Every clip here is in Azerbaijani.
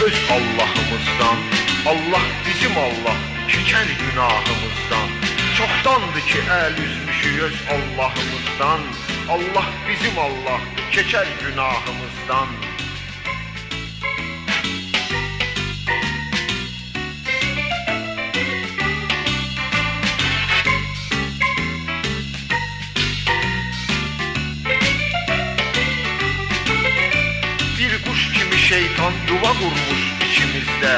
öz Allahımızdan. Allah bizim Allah, keçər günahımızdan. Çoxdandır ki əl üzmüşük öz Allahımızdan. Allah bizim Allah, keçər günahımızdan. Şeytan yuva qurmuş içimizdə.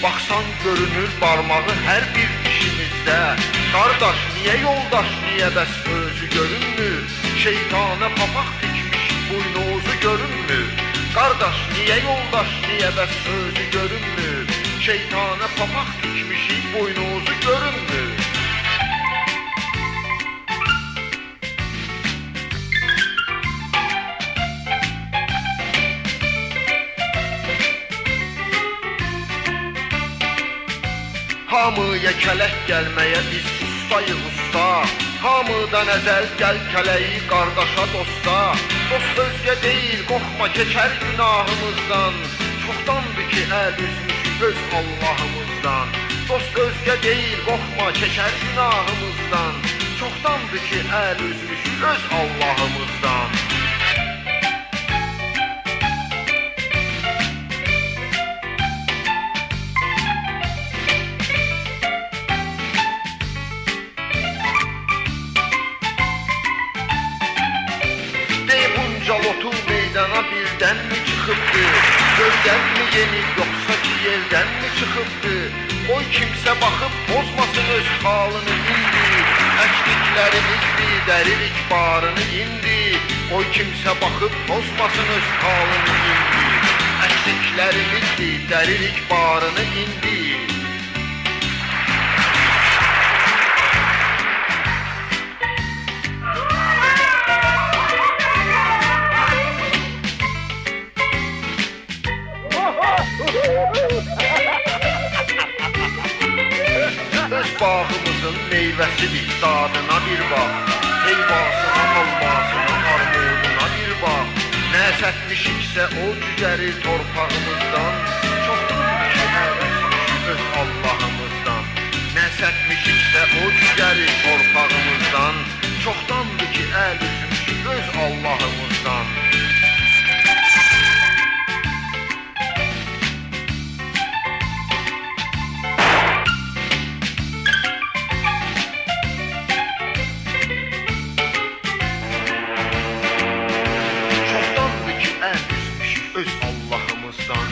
Baxsan görünür barmağı hər bir işimizdə. Qardaş niyə yoldaş niyə bəs özü görünmür? Şeytana papaq dikmiş buynuzu görünmür? Qardaş niyə yoldaş niyə bəs özü görünmür? Şeytana papaq dikmiş buynuzu görünmür? Hamıya kələk gəlməyə biz ustayıq usta. Hamıdan əzəl gəl kələyi qardaşa dosta. Dost özgə deyil, qorxma keçər günahımızdan. Çoxdandır ki əl üzmüşük öz Allahımızdan. Dost özgə deyil, qorxma keçər günahımızdan. Çoxdandır ki əl üzmüşük öz Allahımızdan. Lotu meydana birdən mi çıxıbdı? Göldən mi yenib yoxsa ki yerdən mi çıxıbdı? Qoy kimsə baxıb bozmasın öz halını indi. Əkdiklərimizdir, dəririk barını indi. Qoy kimsə baxıb bozmasın öz halını indi. Əkdiklərimizdir, dəririk barını indi. Öz bağımızın meyvəsidir dadına bir bax. Heyvasına, almasına, armuduna bir bax. Nə sətmişiksə o cücərir torpağımızdan. Çoxdandır ki əvəzmişik öz Allahımızdan. Nə sətmişiksə o cücərir torpağımızdan. Çoxdandır ki əl üzmüşük öz Allahımızdan. Öz Allahımızdan.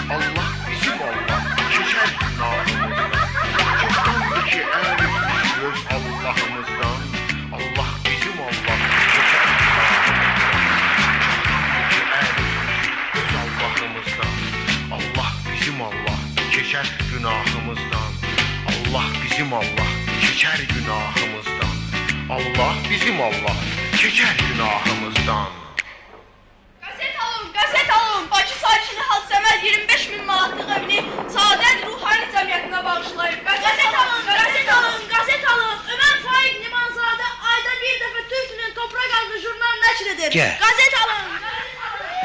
Allah bizim Allah, keçər günahımızdan. Çoxdandır ki əl üzmüşük öz Allahımızdan. Allah bizim Allah, keçər günahımızdan. Allah bizim Allah, keçər günahımızdan. Allah bizim Allah, keçər günahımızdan. Allah bizim Allah, keçər günahımızdan. Bakı sakini Hacı Səməd 25.000 manatlıq evini Saadət Ruhani Cəmiyyətinə bağışlayıb. Qəzet alın. Ömər Faiq Limanzadə ayda bir dəfə Türk dilinin Topraq adlı jurnal nəşr edir. Qəzet alın.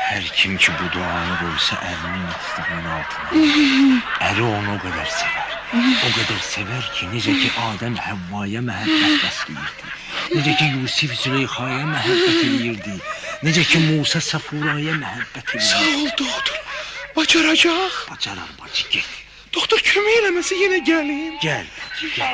Hər kim ki bu duanı qoysa əlinin yastığının altına, əri onu o qədər sevər. O qədər sevər ki, necə ki Adəm Həvvaya məhəbbət bəsləyirdi. Necə ki Yusif Züleyxaya məhəbbət edirdi. Necə ki Musa Safuraya məhəbbət edir. Sağ ol doktor. Bacaracaq. Bacarar bacı, get. Doktor kömək eləməsə yenə gəlin. Gəl bacı, gəl.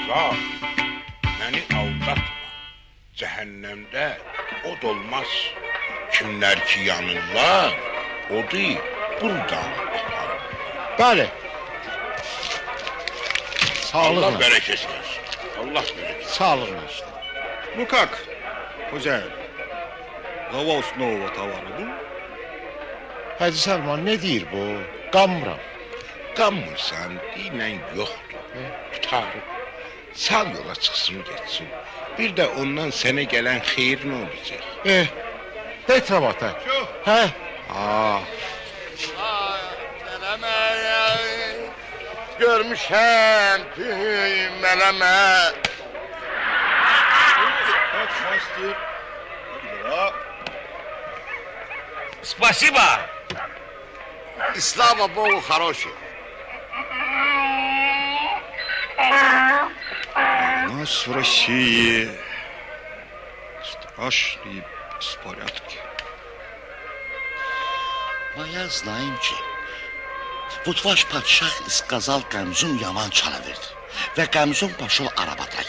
Zat, məni aldatma. Cəhənnəmdə od olmaz. Kimlər ki yanırlar, odu buradan aparırlar. Bəli. Allah bərəkət versin. Allah bərəkət versin. Sağlığına işte. Ну как, хозяин? Hava снова tavara bu? Hacı Salman, ne deyir bu? Qamıram. Qanmırsan, dinən yoxdur. Tutarım. Sal yola çıxsın, geçsin. Bir də ondan sənə gələn xeyir nə olacaq? Petrovat'a. Hə? Aa, Mələmə, görmüşəm, mələmə. Спасибо. И слава Богу, хороший. у нас в России страшные беспорядки. Но я знаю, ki, вот ваш padişah сказал Qəmzun yaman çala verdi. Və Qəmzun başol Arabatay.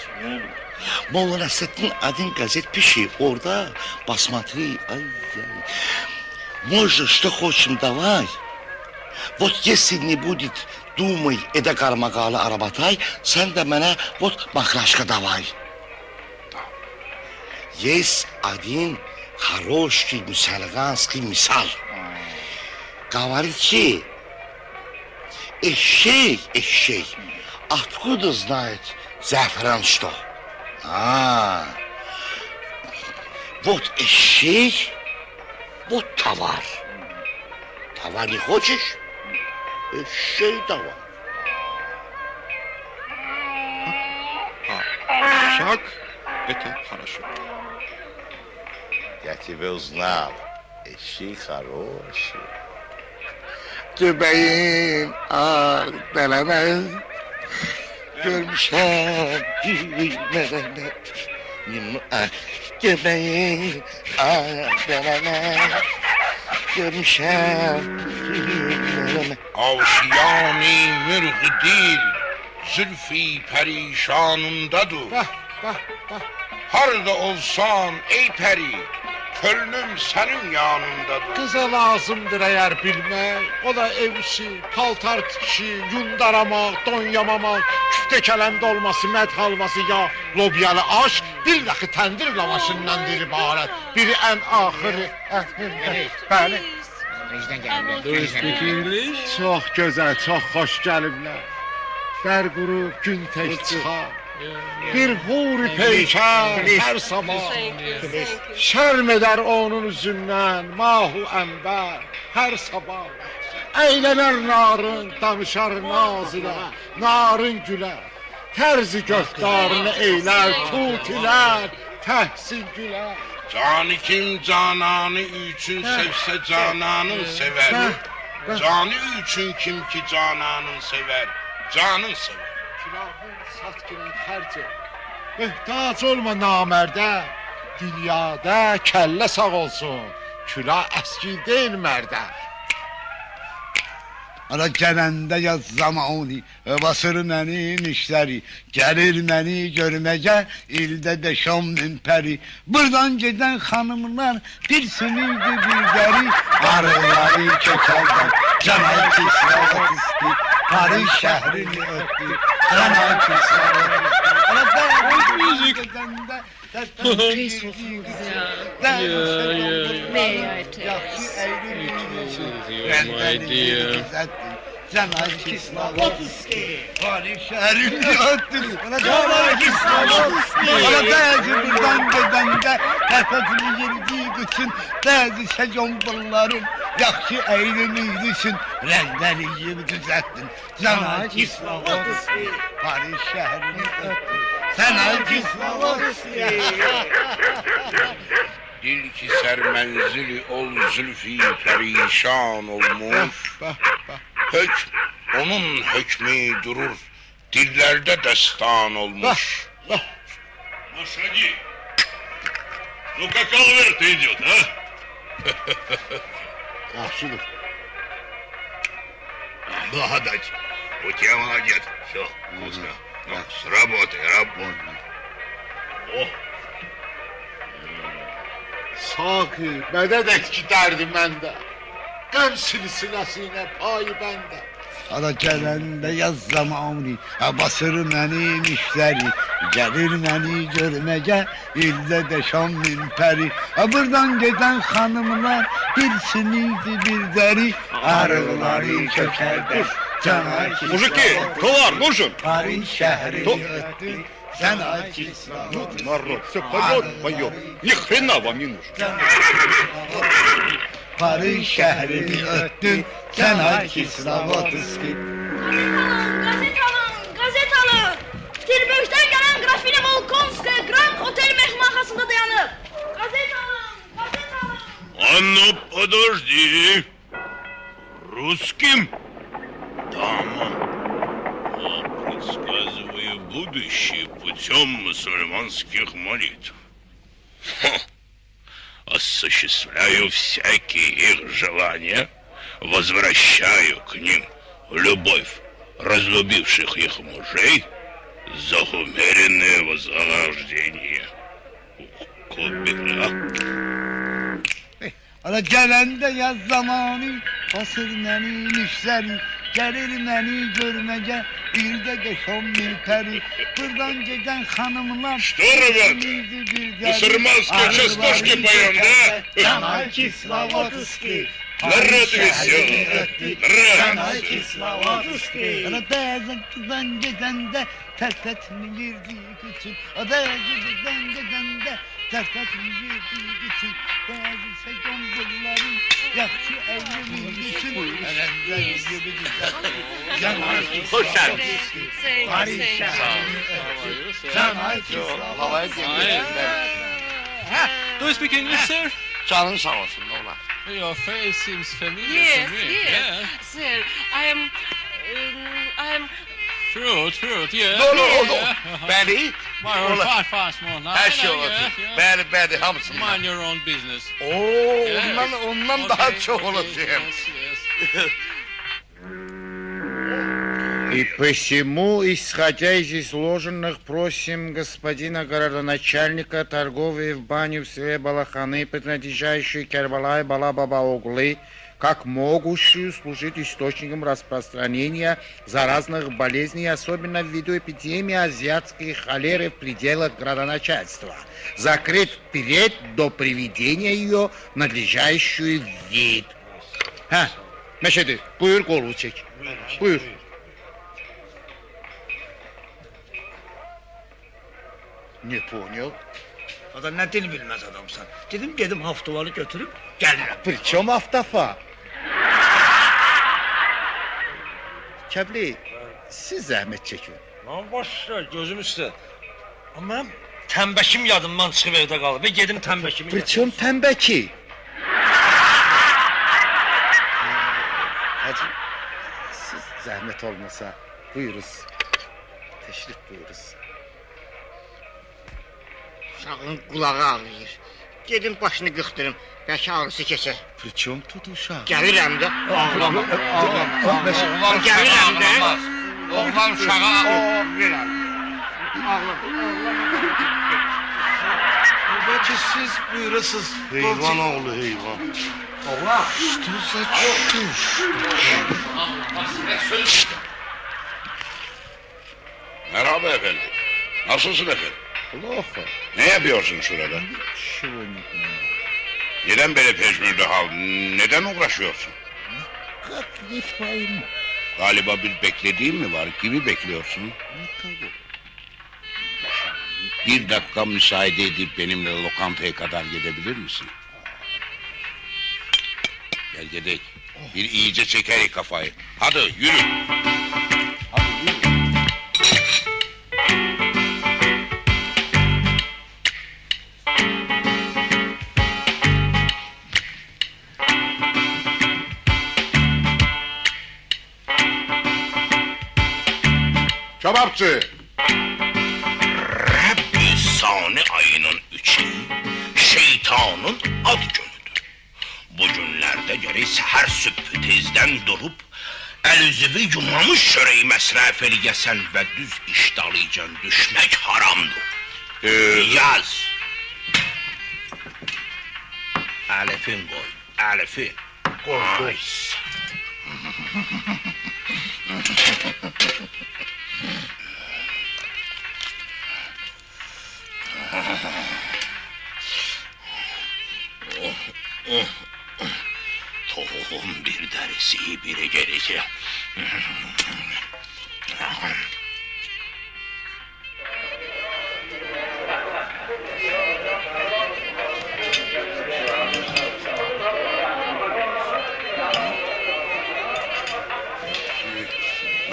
Molla Nəsrəddin один газет пиши, orada посмотри, ай-яй. Можно, что хочем, давай. Вот если не будет думай, эdə qarmaqalı Arabatay, sən də mənə вот баклажка давай. Есть один хороший мусульманский мисал. Говорит, что эщей, откуда знает зефран что? Вот эщей, вот товар. Товар не хочешь? Эщей товар. Шаг – это хорошо. Я тебя узнал. Эщей хороший. Göbeğin al beleme. Görmüşəm gülmələmə. Göbeğin al beleme. Görmüşəm gülmələmə. Aşiyani mürgü dil, zülfi perişanındadır. Harda olsan ey peri, könlüm senin yanındadır. Kıza lazımdır eğer bilmek. O da ev işi, paltar tikişi, yun daramak, don yamamak, küfte kelemde olması, met halvası, ya lobyalı aş, bir dakika tendir lavaşından biri baharat, biri en ahırı. Bəli. Çox gözəl, çox xoş gəliblər. Dər qurub, gün tək çıxar. Bir huri peykər hər sabah şərm edər onun üzündən mahu ənbər hər sabah. Əylənər narın, danışar naz ilə, narın gülər. Tərzi göftarını eylər, tut ilər, təhsin gülər. Canı kim cananı üçün sevsə cananın sever. Canı üçün kim ki cananın sever, canın sever. Külahın sat girən xərci, möhtac olma namərdə, dünyada kəllə sağ olsun, külah əski deyil mərdə. Ara gələndə yaz zamanı, basır mənim işləri, gəlir məni görməyə, ildə 5-10 pəri. Buradan gedən xanımlar bir sümüydü bizləri, arıları kökəldən, cana kisrəyə diski, Paris şəhrini ötdü, cana kisrəyə diski. Ara dağız müzik edəndə, Cana Kislavovski, Paris şəhrini ötdü, Cana Kislavovski. Ara bəzi buradan gedəndə, təfəsini yeridiyi üçün, bəzi şəconbulların yaxşı əylənir üçün, rəndəliyib düzətdin, Cana Kislavovski, Paris şəhrini ötdü. Cana Kislavovski. Dil ki sermenzili ol zülfi perişan olmuş. Hükm, onun hükmü durur, dillerde destan olmuş. Лошади! Ну как Алверт идет, а? Yaxşıdır. Благодать. У тебя молодец. Все, вкусно. Ну, работай, работай. О, Saqi, mədəd et ki dərdi məndə, qəm silsiləsinə payı bəndə. Ara gələndə yaz zamanı, basır mənim işləri, gəlir məni görməyə, ildə 5-10 pəri. Buradan gedən xanımlar bir sinirdi bir dəri, arıları kökəldir, cana мужики, товар нужен? Paris şəhrini ötdü, Sen Kisra. Народ, все поет, поет. Ни хрена вам не нужно. Paris şehrini öttün. Sen Kisra Votiski. Gazet alın, gazet alın. Petersburg'dan gelen Grafina Volkonskaya Grand Otel mehmanxasında dayanıb. Gazet alın, gazet alın. А ну, подожди. Русским? Дама. Предсказываю будущее путем мусульманских молитв. Осуществляю всякие их желания, возвращаю к ним любовь разлюбивших их мужей за умеренное вознаграждение. Кобила. Ala gələndə yaz zamanı, basır mənim işləri, gəlir məni görməcə, ildə 5-10 mil pəri, buradan gedən xanımlar... Что, ребят, мусульманские частушки поем, да? Canay Kislavatiski, Народ веселый, народ. Kislavatiski. Ala dəzəkdən gedəndə, tərpətmi girdik üçün, o dəzəkdən gedəndə, tərpətmi girdik üçün, dəzəksə qonqulların, yaxşı əylimin üçün, ərəndə gibi güzel. Canay Kislavatiski, Paris şəhərini ötür, Canay Kislavatiski. Do you speak English, sir? Canın sağ olsun oğlan. Your face seems familiar Yes, to me. yes. Yeah. Sir, I am... Fruit, yeah. Dolu yeah, oldu. yeah. Beni, Well, fast more now. her şey Yeah, olsun. yeah. Beni hamısı. Mind your own business. Oo, ondan daha Okay, çok okay, olacak. yes, yes. И посему, исходя из изложенных, просим господина городоначальника торговли в баню в селе Балаханы, принадлежащую Кербалай Балабаба Оглы, как могущую служить источником распространения заразных болезней, особенно ввиду эпидемии азиатской холеры в пределах градоначальства, закрыть вперед до приведения ее в надлежащий вид. Ha, Meşhedi, buyur kolu çek. Buyur. Ne poğunuyor? Adam ne dil bilmez adamsan. Dedim haftaları götürüp gelirəm. Причем автофа? Kəbli, siz zəhmət çəkin. Lan boş ver, gözüm üstə. Amma mənim tənbəkim yadımdan çıxıb evdə qalıb. Və gedim tənbəkimi Причем tənbəki? Hacı, siz zəhmət olmasa buyuruz. Təşrif buyuruz. Uşağın qulağı ağrıyır. Gedim başını qıxdırım. Bəlkə ağrısı keçər. Причем тут uşaq? Gəlirəm də. Ağlama. Oğlan Gəlirəm də. Oğlan uşağa Verəm. Ağlama. Belki siz buyurasınız. Heyvan oğlu heyvan. Что за чушь? Merhaba efendim. Nasılsın efendim? Плохо. Ne yapıyorsun şurada? Чего не понимаю. Neden böyle peşmürde hal? Neden uğraşıyorsun? Как не пойму? Galiba bir beklediğin mi var? Kimi bekliyorsun? Никого. Bir dakika müsaade edip benimle lokantaya kadar gidebilir misin? Gel gidelim. Bir iyice çeker kafayı. Hadi yürü. Kebapçı. Rabbi Sani ayının 3'ü şeytanın ad günüdür. Bu günlerde geri seher sübhü tezden durup el-üzüvü yumamış çöreği məsraf eləyəsən və düz iştalaycan düşmək haramdır. Yaz. Əlifin qoy, əlifi. Qoy. Tohum bir derisi biri gerici.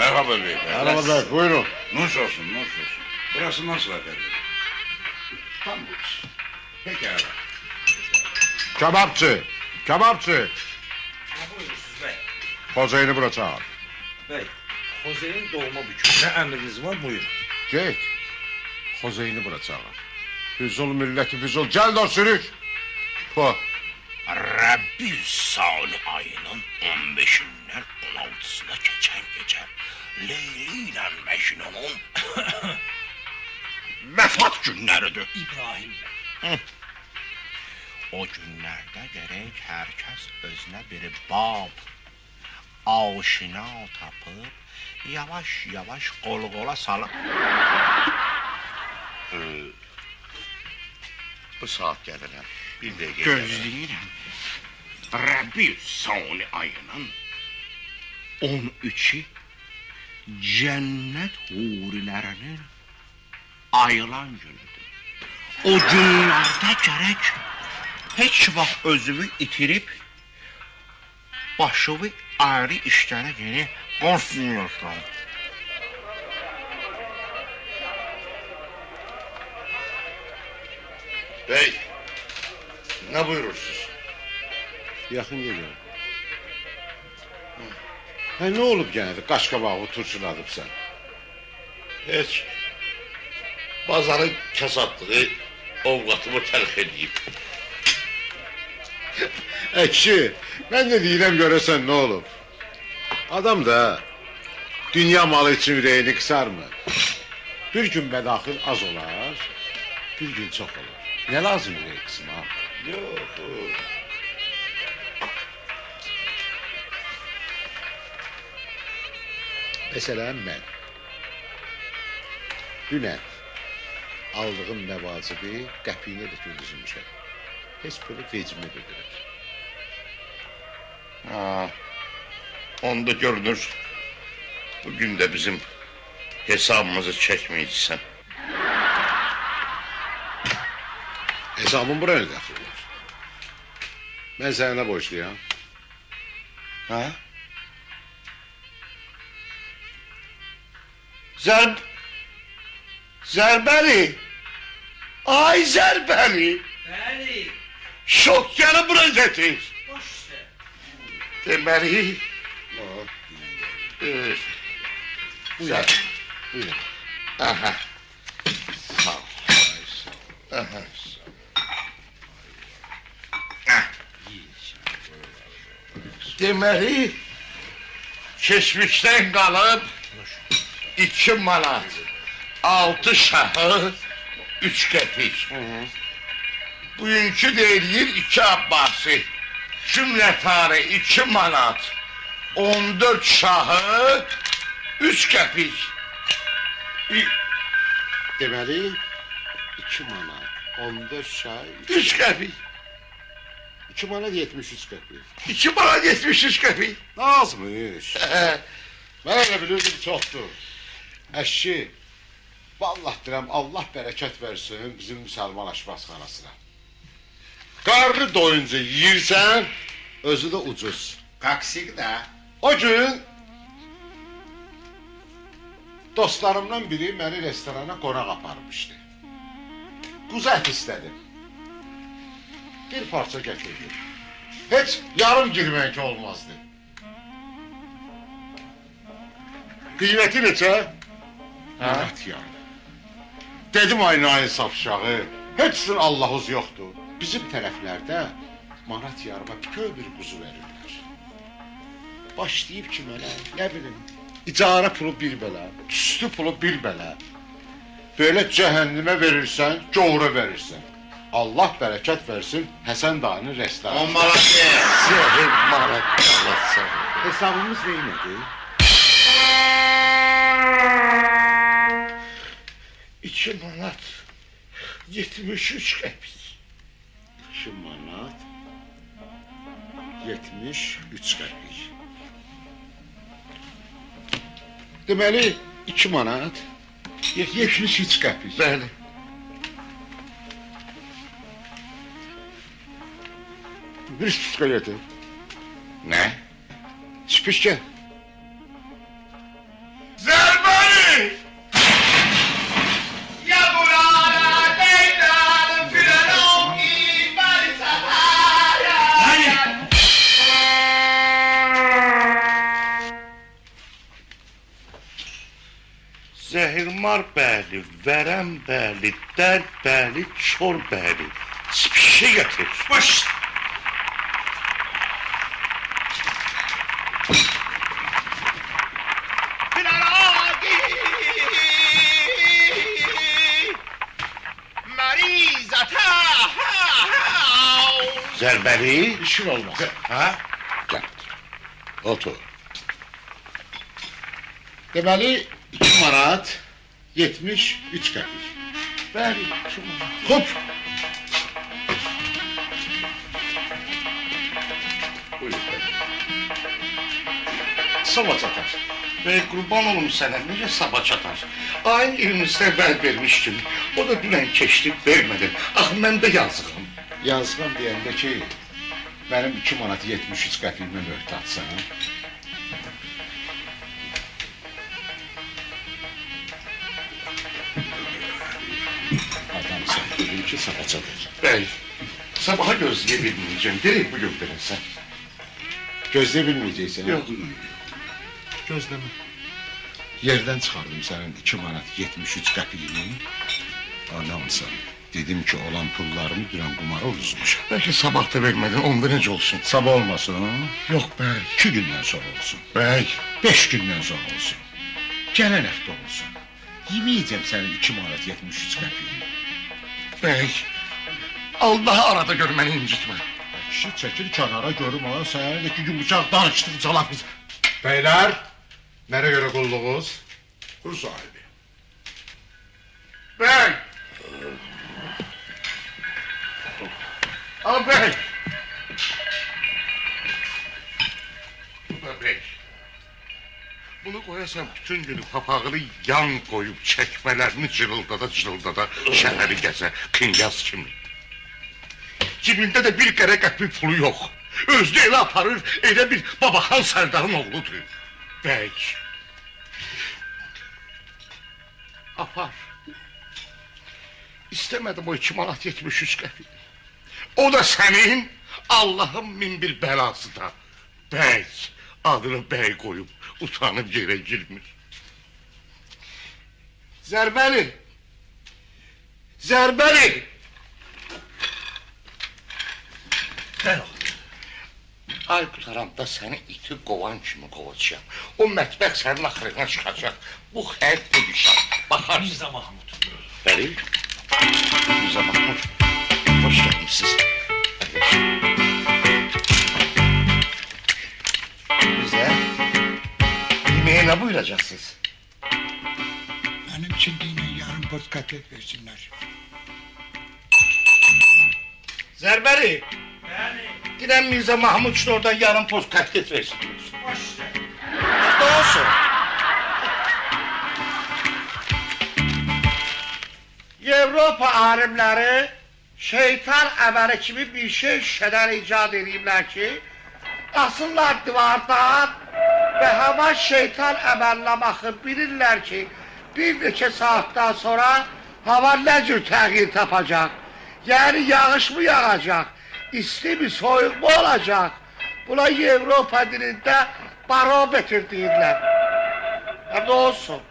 Merhaba bey. Merhaba bey, buyurun. Nuş olsun, nuş olsun. Burası nasıl efendim? Tam burası. Pekala. Kebapçı, kebapçı. Ha, buyursunuz bey. Hocayını bura çağır. Bey, Xozeyin doğma bükümünə əmriniz var, buyurun. Get. Hocayını bura çağır. Füzul milleti füzul. Gel de sürük. Bu. Rəbbi Sani ayının 15-dən 16-sına keçən gecə Leyli ilə Məcnunun vəfat günləridir. İbrahim Hı. O günlərdə gərək hər kəs özünə bir bab, aşina tapıb, yavaş-yavaş qol-qola salıb. Bu saat gəlirəm. Bir dəqiqə. Gözləyirəm. Rəbbi Sani ayının 13-i cənnət hurilərinin ayılan günüdür. O günlərdə gərək heç vaxt özümü itirib başımı ayrı işlərə geri qoşmuyorsam. Bey, nə buyurursunuz? Yaxın geliyorum. Ha, ne olup gene de kaş kabağı turşuladıp sen? Heç. Bazarın kasatlığı ovqatımı təlx edeyim. Ekşi, ben de deyirəm göresen ne olur? Adam da dünya malı için yüreğini kısar mı? Bir gün bedaxil az olar, bir gün çok olur. Ne lazım yüreği kısım ha? Yox. Mesela ben dünən aldığım məvacibi qəpiyinə də düzülmüşəm. Heç böyle vecimi bildirir. Ha, onda görünür, bugün de bizim hesabımızı çəkməyəcəksən. Hesabım buraya ne daxil olur? Ben sana ne borçluyam? Ha? Zərbəli! Ay Zərbəli! Bəli, Şok gəlib bura gətir. baş üstə. Deməli, Buyur. Buyur. aha. Sağ ol. Aha. Deməli, keçmişdən qalıb 2 manat, 6 şahı, 3 qəpik. Bugünkü deyilir 2 abbasi, cümlətarı 2 manat, 14 şahı, 3 qəpik. Deməli 2 manat, 14 şay, 3 qəpik. 2 manat 73 qəpik. 2 manat 73 qəpik. Azmış. Ben öyle bilirdim çoktur. Eşki, vallahi deyirəm, Allah bereket versin bizim Müslüman aşpazxanasına. Qarnı doyunca yiyirsən, özü de ucuz. Taksik de. O gün dostlarımdan biri məni restorana qonaq aparmışdı. Quzu ət istədim. Bir parça gətirdim. Heç yarım girmək olmazdı. Qiyməti neçə? Manat yarım. Dedim aynayın sapşağı, heç sizin Allahınız yoxdur. Bizim tərəflərdə manat yarıma bir quzu verirlər. Başlayıb ki mənə, nə bilim, icara pulu bir belə, tüstü pulu bir belə. Böyle cəhənnimə verirsən, gavura verirsən. Allah bərəkət versin Həsən dayının restoranı. 10 manat Zehir manat qalasın. Hesabımız neymədi? 2 manat 73 qəpik. 2 manat 73 qəpik. Deməli 2 manat 73 qəpik. Bəli. Bir spiçka getir. Nə? Spiçka. Zəhirmar bəli, vərəm bəli, dərd bəli, çor bəli. Spişə gətir. Baş. Zərbəli. İşin olmaz. Ha? Gəl. Otur. Deməli 2 manat 73 qəpik. Bəli, 2 manat. Hop. Buyur bəli. Sabah çatar. Bəy, qurban olum sənə, necə sabah çatar? Ayın 20-sində vəd vermişdim. O da dünən keçdi, vermədim. Axı mən də yazığım. Yazğım deyəndə ki, mənim 2 manat 73 qəpiyimə möhtatsan. Adamsan, dedim ki, sabah çatar. Bəy, sabaha gözləyə bilməyəcəm. Gerək bu gün verəsən. Gözləyə bilməyəcəksən. Yox. Gözləmə. Yerdən çıxardım sənin 2 manat 73 qəpiyini. Adamsan. Dedim ki, olan pullarımı dünən qumara uduzmuşam. Bəlkə sabah da vermədin, onda necə olsun? Sabah olmasın, ha? Yox, bəy. 2 gündən sonra olsun. Bəy. 5 gündən sonra olsun. Gələn həftə olsun. Yeməyəcəm sənin 2 manat 73 qəpiyini. Bəy. Allahı arada gör məni incitmə. Kişi çəkil kənara görüm ha, sənə də ki, yumuşaq danışdıqca laf biz. Beyler, nereye göre kulluğuz? Kur sahibi. Bəy. Al bəy. Bəy. Bunu qoyasan bütün günü papağını yan qoyub çəkmələrini cırıldada şəhəri gəzə, Kınyaz kimi. Cibində də bir qərə qəpik pulu yox. Özdə elə aparır, elə bir Babaxan Sərdarın oğludur. Bəy. Apar. İstəmədim o 2 manat 73 qəpik. O da sənin Allahın min bir bəlası da. Bəy. Adını bəy qoyub, utanıb yerə girmir. Zərbəli. Zərbəli. Bəl ol. Ay qutaranda səni iti qovan kimi qovacaq. O mətbəx sənin axırına çıxacaq. Bu xəyət dedişən. Baxar. Mirzə Mahmud. Bəli. Mirzə Mahmud. Hoş gəlmişsiniz. Mirzə. Yeməyə nə buyuracaqsınız? Mənim üçün deyinə yarım poz kotlet versinlər. Zərbəli. Bəli. Giden Mirzə Mahmud üçün oradan yarım poz kotlet versin. Başla. Ne olsun? Avropa alimləri şeytan əməli kimi bir şey şişədən icad ediblər ki, asırlar divardan və həmən şeytan əməlinə baxıb bilirlər ki, bir neçə saatdan sonra hava nə cür təğyir tapacaq? Yəni yağış mı yağacaq? İsti mi, soyuq mu olacaq? Buna Avropa dilində barometr deyirlər. Nə olsun?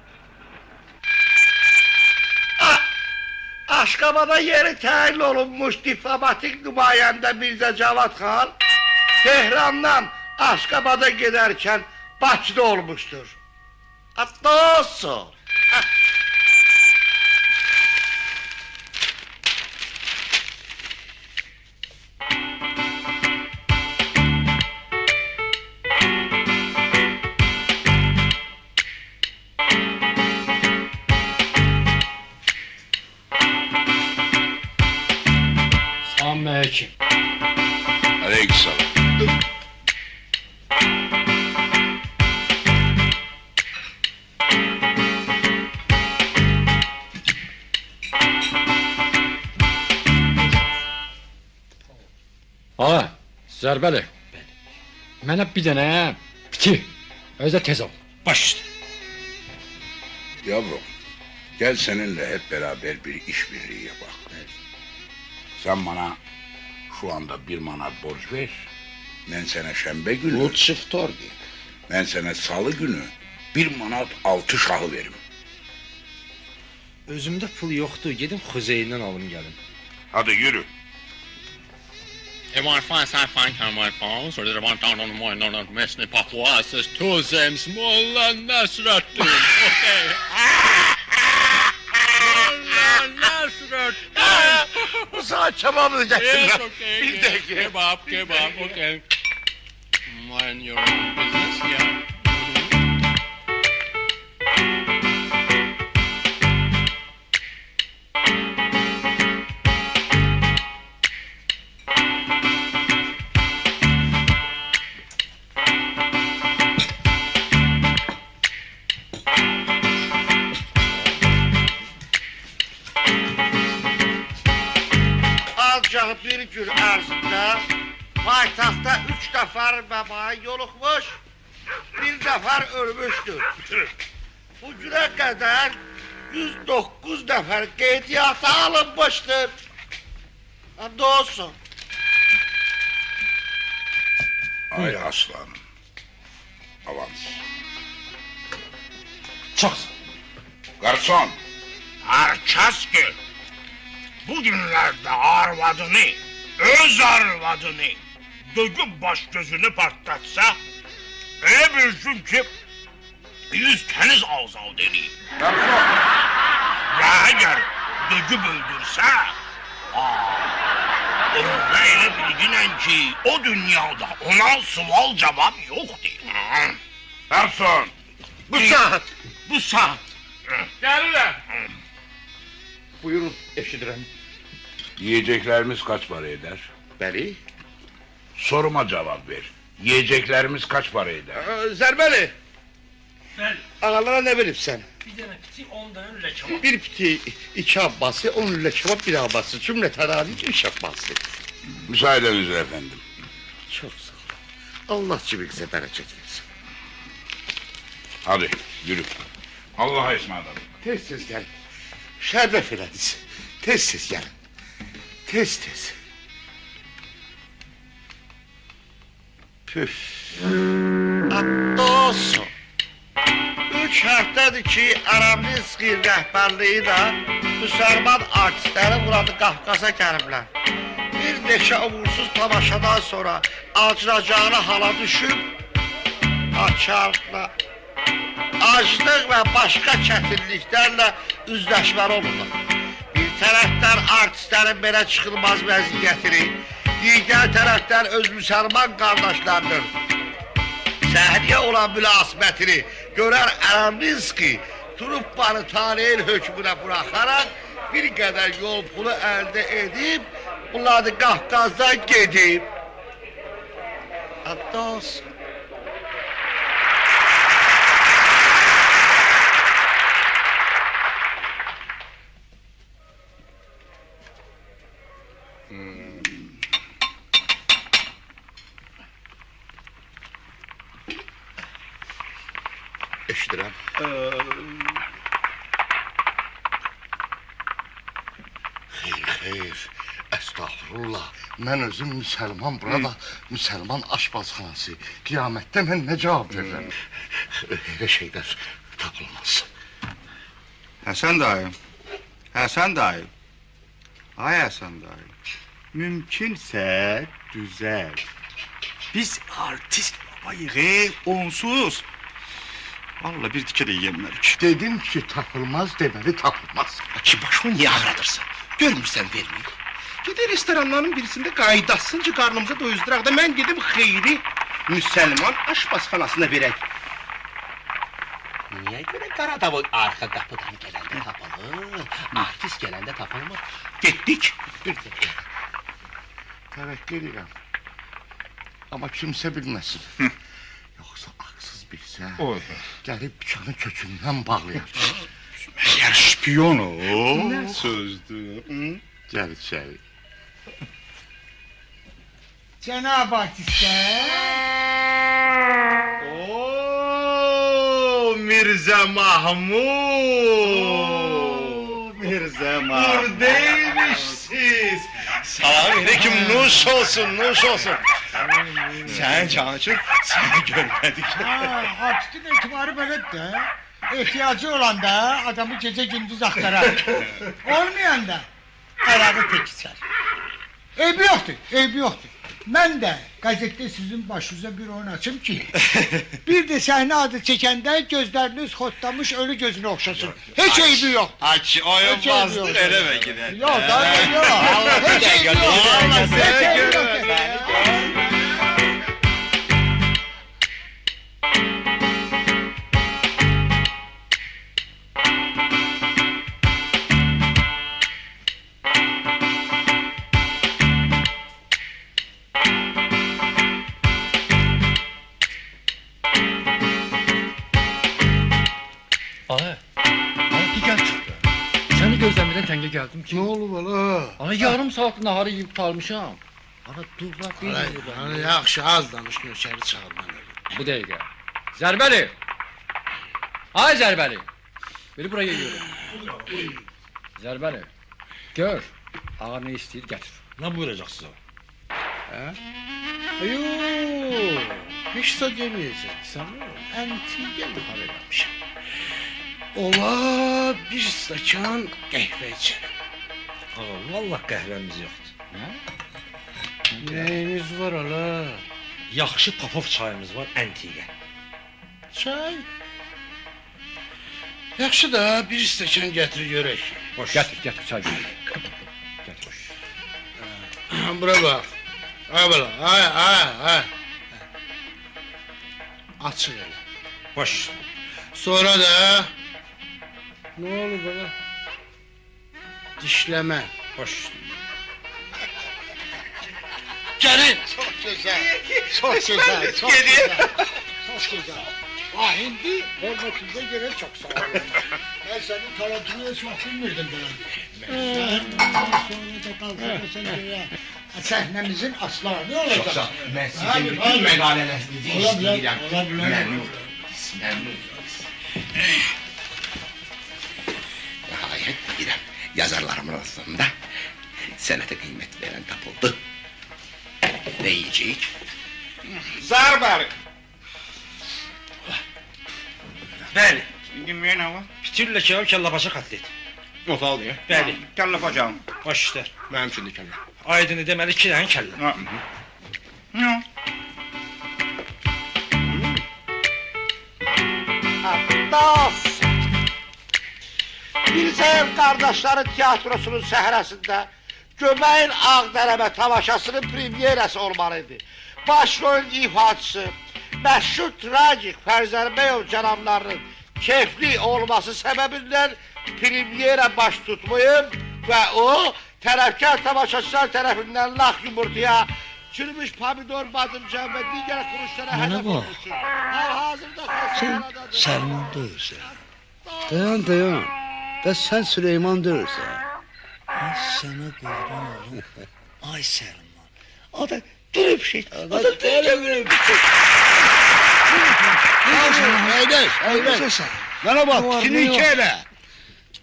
Aşqabada yeri təyin olunmuş diplomatik nümayəndə Mirzə Cavad xan Tehrandan Aşqabada gedərkən Bakıda olmuşdur. Nə olsun? Aleyküm. Aleykümselam. Ağa, Zərbəli. Mənə bir dənə biti. Özə tez ol. Baş üstə. Yavrum, gel seninle hep beraber bir işbirliği yapak. Sen bana şu anda 1 manat borç ver. Ben sana şembe günü. Bu çiftor deyil. Ben sana salı günü 1 manat 6 şahı verim. Özümdə pul yoxdur, gedim Xuzeyndən alım gəlim. Hadi yürü. It was fast, I find on my phone, so that I want down on the morning, not messing Papua, says to them, small and Nasrat. Okay. Nasrat. Bu saat kebabını getirdim. Yes, okay. Bir de ki. Kebab, okay. Mind your own business, yeah. Ancaq bir gün ərzində paytaxtda 3 nəfər məbai yoluxmuş, bir nəfər ölmüşdür. Bu günə qədər 109 nəfər qeydiyyata alınmışdır. Ne olsun? Ay aslan. Avans. Çox. Garson. Herkes ki bugünlerde arvadını, öz arvadını döküp baş gözünü patlatsa öyle bilsin ki 100 keniz azal deneyim. Ya eğer döküp öldürse öyle bilginen ki o dünyada ona sual cevap yok değil. Garson. Bu saat. Gelirler. Buyurun, eşidirəm. Yiyeceklerimiz kaç para eder? Bəli. Soruma cevap ver. Yiyeceklerimiz kaç para eder? Zərbəli. Bəli. Ağalara ne veribsən? Bir dənə piti, 10 dənə lülə kebab. Bir piti, 2 abbası, 10 lülə kebab, 1 abbası. Cümleten hariç 3 abbası. Müsaadenizle efendim. Çok sağ ol. Allah cibinize bereket versin. Hadi yürü. Allah'a ısmarladık. Tez gelin. Şeref ediniz. Tez gelin. Tez. Püf. Hatta olsun. 3 həftədir ki, Aramlinski rəhbərliyi ilə Müsəlman artistləri burada Qafqaza gəliblər. Bir neçə uğursuz tamaşadan sonra acınacağına hala düşüb, açarla, aclıq və başqa çətinliklərlə üzləşməli olurlar. Bir tərəfdən artistlərin belə çıxılmaz vəziyyətini, digər tərəfdən öz müsəlman qardaşlarının səhriyə olan münasibətini görən Aramlinski truppanı taleyin hökmünə buraxaraq bir qədər yol pulu əldə edib, bunları Qafqazdan gedib. Hatta olsun. Eşidirəm. Xeyr, estağfurullah. Mən özüm müsəlman, burada müsəlman aşpazxanası. Qiyamətdə mən nə cavab verirəm? Elə şeylər tapılmaz. Həsən dayı. Ay Həsən dayı. Mümkünsə düzəl. Biz artist babayıq, onsuz. Vallahi bir dikə də yiyəmərik. Dedim ki, tapılmaz deməli tapılmaz. Ki başımı niyə ağrıdırsan? Görmürsən verməyim. Gedək restoranların birisində qaydasınca qarnımıza doyuzduraq da mən gedib xeyri müsəlman aşpazxanasına verək. Niyə görə Qaradavoy arxa qapıdan gələndə tapılır, artist gələndə tapılmır? Getdik. Bir dəqiqə. Təvəkkül edirəm. Amma kimsə bilməsin. Yoxsa ağsız bilsə, gəlib dükanı kökündən bağlayar. Məgər şpiyon o? Nə sözdür? Gəl içəri. Cənab artistlər. Mirzə Mahmud! Mirzə Mahmud. Buradaymışsınız. Salam aleyküm, nuş olsun. Sen canı için seni görmedik. Artistin etibarı belədir də. İhtiyacı olanda adamı gece gündüz aktarar. Olmayanda ayağı tek içer. Eybi yoktur, eybi yoktur. Ben de gazette sizin başınıza bir oyun açım ki bir de sahne adı çekende gözleriniz hotlamış ölü gözünü okşasın. Hiç eybi yok. Aç oyun Hiç eybi yok. bastır eleme gider. Yok da yok. Hiç eybi yok. Hiç eybi yok. Gözlemeden tenge geldim ki. Ne oldu bana? Ana yarım saat naharı yiyip kalmışam. Ana dur bak bir. Ana yaxşı az danış nökeri çağır bana. Bu dakika. Zerbeli. Ay Zerbeli. Beni buraya geliyorum. Zerbeli. Gör. Ağa ne istiyor getir. Ne buyuracaksın? He? Yok. Hiç de demeyeceksin. Entige haralamışım. Ola bir stəkan qəhvə içelim. Ağa, vallahi qəhvəmiz yoxdur. Neyiniz var ala? Yaxşı Popov çayımız var, Antiqə. Çay? Yaxşı da bir stəkan gətir görək. Boş. Getir çay getir. Getir. Bura bax. Ay bala, ay. Açıq elə. Boş. Sonra da ne olur bana? Dişleme. Boş. Gelin. Çok güzel. Çok güzel. Çok güzel. Çok güzel. Ah hindi hürmetinize göre çok sağ olun. Ben senin tarafını çok bilmirdim ben. Sonra da kalkıp sen göre. Sahnemizin aslanı olacak. Çok sağ ol. Ben sizin bütün meqalələrinizi istəyirəm. Məmnun. Nəhayət bilirəm. Yazarlarımın arasında sənətə qiymət verən tapıldı. Ne yiyəcəyik? Zərbəli. Bəli. Yeməyə nə var? Pitirlə kebab, kəllapaça kotlet. Ot al diye. Bəli. Kəllə bacağım. Baş işlər. Mənim üçün də kəllə. Aydını deməli 2 dənə kəllə. Yox. Dost! Bilsəyim qardaşların tiyatrosunun səhrəsində Göməyin Ağdərəmə tamaşasının premyerası olmalıydı. Başrolun ifaçısı, məşhur tragik Fərzəlbəyov cənablarının keyfli olması səbəbindən premyera baş tutmayıb və o, tərəfkar tamaşaçılar tərəfindən lax yumurtaya, çürümüş pomidor, badımcan və digər xuruşlara hədəf olmuşdur. Hal-hazırda xəstələrdə... Səlman deyirsən. Dayan. Bəs sən Süleyman deyirsən. Ay sənə qurban olum. Ay Səlman. O da durub şey. O da durub şey. Əyləş. Mənə bax, fikrini iki elə.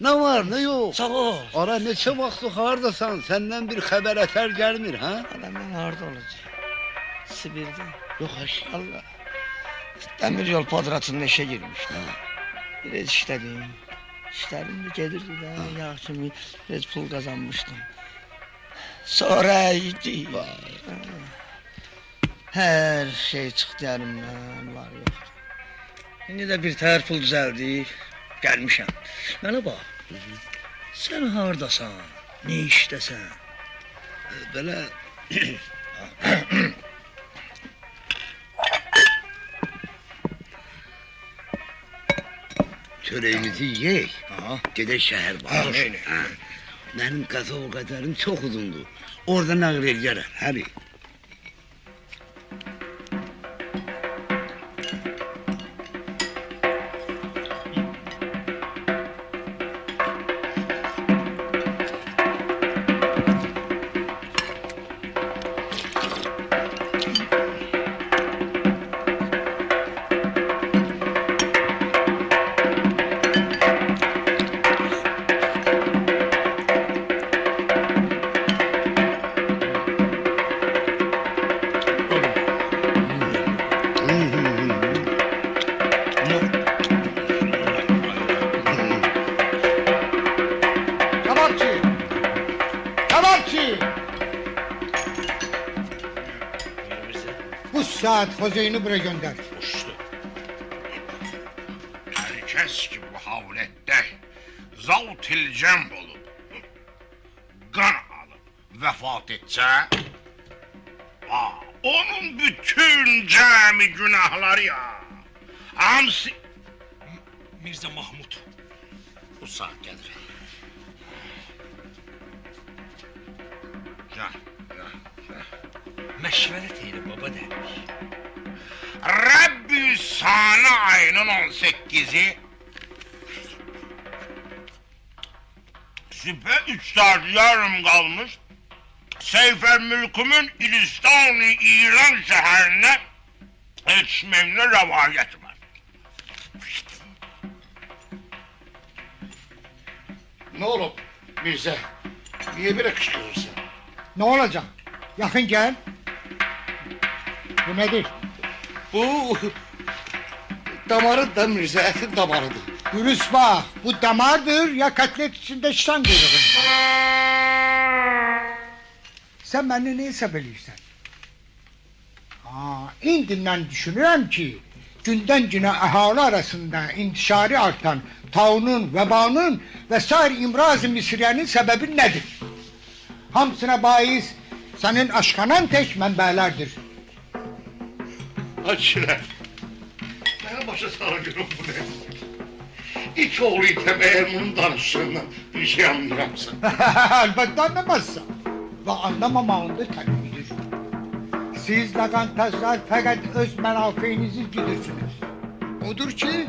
Nə var, nə yox? Sağ ol. Ara neçə vaxtı hardasan, səndən bir xəbər ətər gəlmir, hə? Mən harada olacaq? Sibirdə. Yox, Allah. Dəmir yol podratının işə girmişdim. Biraz işlədim. İşlərim də gedirdi də, yaxşı biraz pul qazanmışdım. Sonra idi. Hər şey çıxdı əlimdən, var yox. İndi də bir təhər pul düzəldib, gəlmişəm. Mənə bax, sən hardasan, nə işdəsən? Belə... Çörəyimizi yiyək, gedək şəhər var. Mənim qaza o qədərim çox uzundur. Orada nəql eləyərəm, həri. zat Hüseyin'i buraya gönder. Uçtu. Herkes ki bu havlette zavt-ül cemb olup, kan alıp vefat etse, onun bütün cemi günahları ya, hamsi... Mirza Mahmud. Bu saat gelir. Gel. Məşvərət eylə baba demiş. Rabbü Sana ayının 18'i Süpe 3 saat yarım kalmış Seyfer Mülküm'ün İlistan-ı İran şehrine yetişmemle revayeti var. Ne olur Mirza? Niye böyle kışkırırsın? Ne olacak? Yakın gel. Bu nedir? Bu damarı da Mirza, etin damarıdır. Dürüst bak, bu damardır ya katlet içinde şan kuyruğun. Sen beni ne hesap ediyorsun? İndinden düşünürüm ki günden güne ahali arasında intişarı artan taunun, vebanın ve sair imraz-ı misriyenin sebebi nedir? Hamsına bahis senin aşkanan tek menbelerdir. Açılar. Ben başa sarıyorum bu ne? İç oğlu item eğer bunun danıştığından bir şey anlayamsın. Elbette anlamazsın. Ve anlamamağında tabiidir. Siz lagantajlar fakat öz menafeinizi gidirsiniz. Odur ki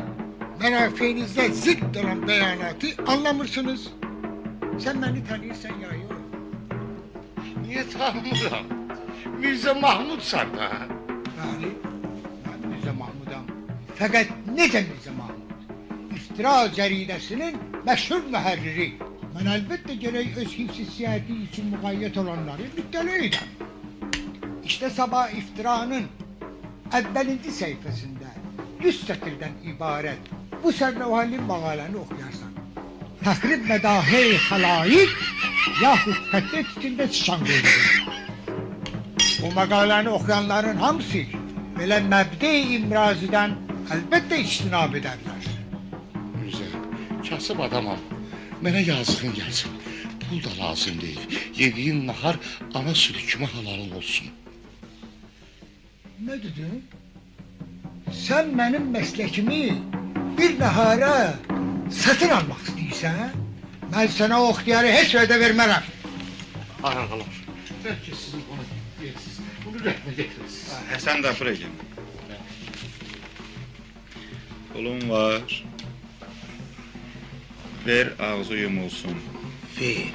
menafeinizde zıt olan beyanatı anlamırsınız. Sen beni tanıyorsan ya yok. Niye tanımıram? Mirza Mahmud sardı ha? Yani ben Mirza Mahmud'am. Fakat nece Mirza Mahmud? İftira caridesinin meşhur müherriri. Ben elbette gerek öz hifz-i siyasi için mukayyet olanları müttali ederim. İşte sabah iftiranın evvelinci sayfasında 100 satırdan ibaret bu serlevhalin makaleni okuyarsan takrib medahi halayik yahut fethet içinde sıçan görülür. Bu makaleni okuyanların hamısı böyle mebde-i imraziden elbette içtinab ederler. Mirza, kasıb adamam. Mənə yazığın gəlsin. Pul da lazım değil. Yediğin nahar ana sütü kimi halalın olsun. Ne dedin? Sen benim meslekimi bir nahara satın almak istiyorsan, ben sana o ihtiyarı hiç öde vermem. Ağalar, belki sizin ona diyetsiz. Bunu rəhmə getirirsiniz. Sen de buraya gel. Pulun var. Ver ağzı yumulsun. Ver.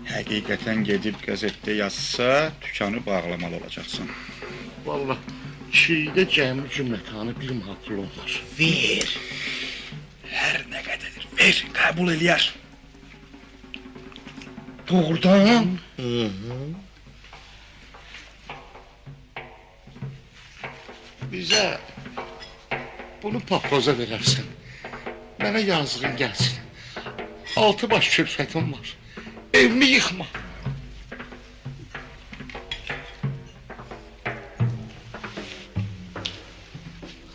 Həqiqətən gedib qəzetdə yazsa, dükkanı bağlamalı olacaqsın. Vallahi çiğde cəmi cümlətanı bir makul olar. Ver. Hər nə qədədir, ver, qəbul eləyər. Doğrudan? Bizə bunu paproza verərsən. Mənə yazığın gəlsin. 6 baş külfətim var. Evimi yıxma.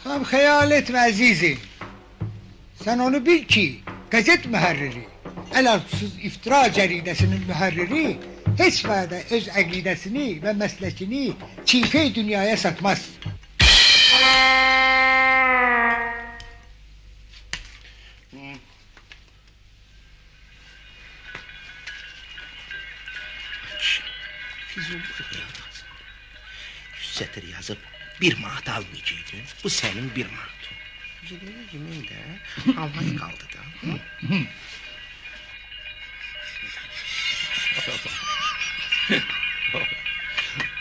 Hem hayal etme azizim. Sen onu bil ki gazet müherriri, el-altsız iftira caridesinin müherriri hiç vade öz akidesini ve meslekini çiğfe dünyaya satmaz. Satır yazıp bir manat almayacaktın. Bu senin bir manatın. Yemin de almayı kaldı da.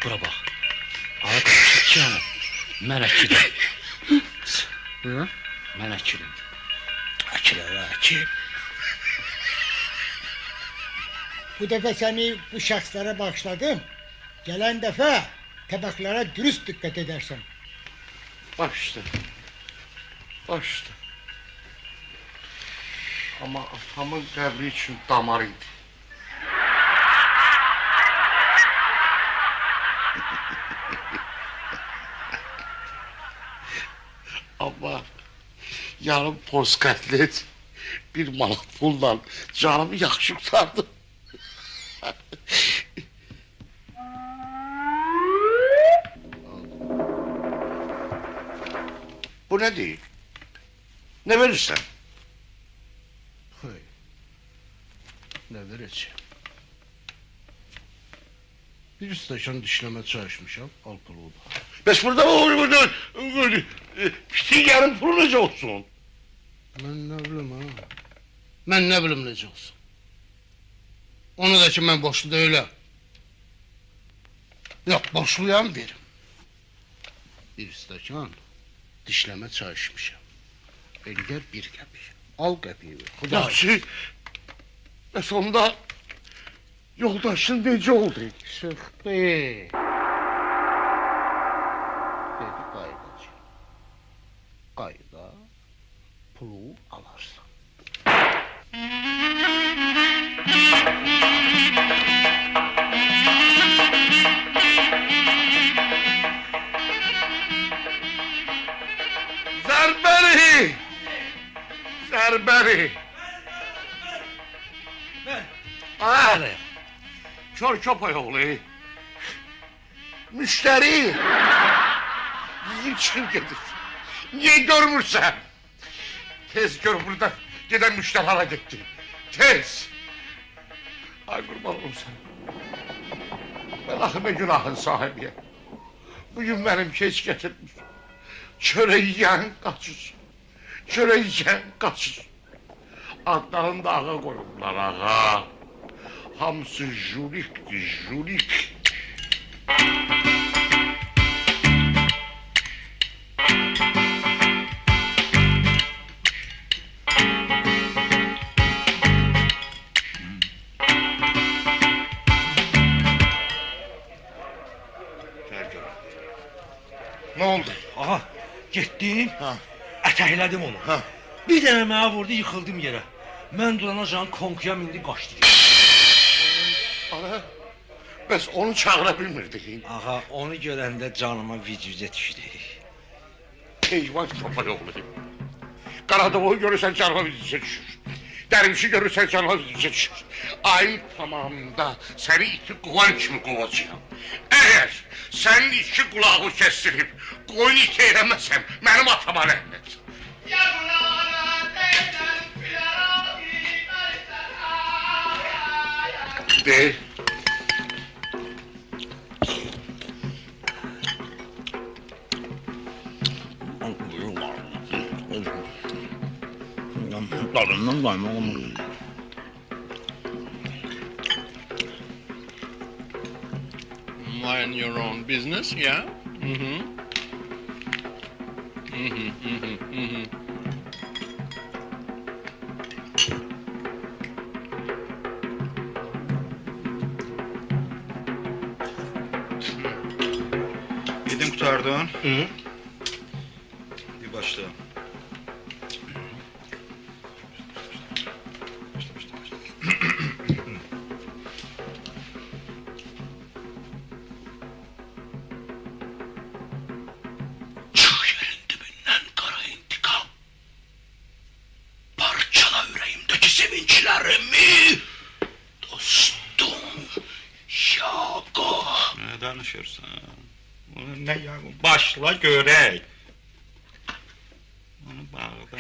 Bura bax. Ağa çıxacaq. Mən əkilim. Mən əkilim. Akil. Bu defa seni bu şahslara bağışladım. Gelen defa tabaklara dürüst dikkat edersen. Başla. Başla. Ama atamın qəbri için damarıydı. Ama yarım poz katlet, bir manat pulla canımı yaxşı tutardı. Bu ne değil? Ne verirsen? Ne vereceğim? Bir station dişleme çay içmişim, al pulu da. Bəs burada pitin yarım pulu necə olsun? Mən nə bilim ha? Mən nə bilim necə olsun? Onu da ki mən boşlu deyiləm. Yox, boşluyam verim. Bir stəkan dişləmə çay içmişəm. Elgər bir qəpik. Al qəpiyi ver. Yaxşı. Bəs onda yoldaşın necə oldu? Çıxdı. Dedi qayıdacaq. Qayıda pulu alarsan. Zərbəli! Zərbəli! Bəli. Kör köpək oğlu. Müştəri. Yiyip çıxıb gedir. Niye görmürsən? Tez gör burada gedən müştəri hara getdi. Tez. Ay qurban olsun. Ben axı nə günahın sahibiyəm. Bugün mənim keç getirmiş. Çörək yiyən qaçır. Çörək yiyən qaçır. Adlarını da ağa koyurlar ağa. Hamısı julikdir, julik. Ne oldu? Aha, getdim, ətəklədim onu. Bir dənə mənə vurdu, yıxıldım yerə. Mən durana can konkuya mindi, qaçdı. Ana, bəs onu çağıra bilmirdik. Ağa, onu görəndə canıma vicvicə düşdü. Heyvan köpək oğlu. Qaradoğu görürsən canıma vicvicə düşür. Dərvişi görürsən canıma vicvicə düşür. Ayın tamamında səni iti qovan kimi qovacağım. Əgər sənin iki qulağı kəsdirib, qoyun iti eləməsəm, mənim atama rəhmət. De. Tadından doymadım. Mind your own business, yeah? Yedin kurtardın. Bir başla. Sevinçlerimi dostum Şago. Ne danışırsan? Ne ya? Başla görək. Onu bağda.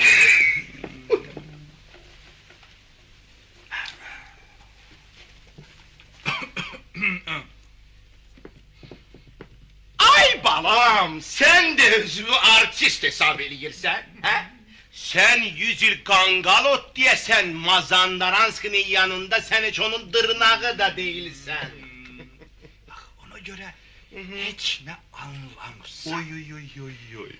Ay balam, sen de özünü artist hesap eləyirsən, hə? Sen 100 yıl kangalot diyesen Mazandaranskı'nın yanında sen hiç onun dırnağı da değilsen. Bak ona göre hiç ne anlamırsan. Oy.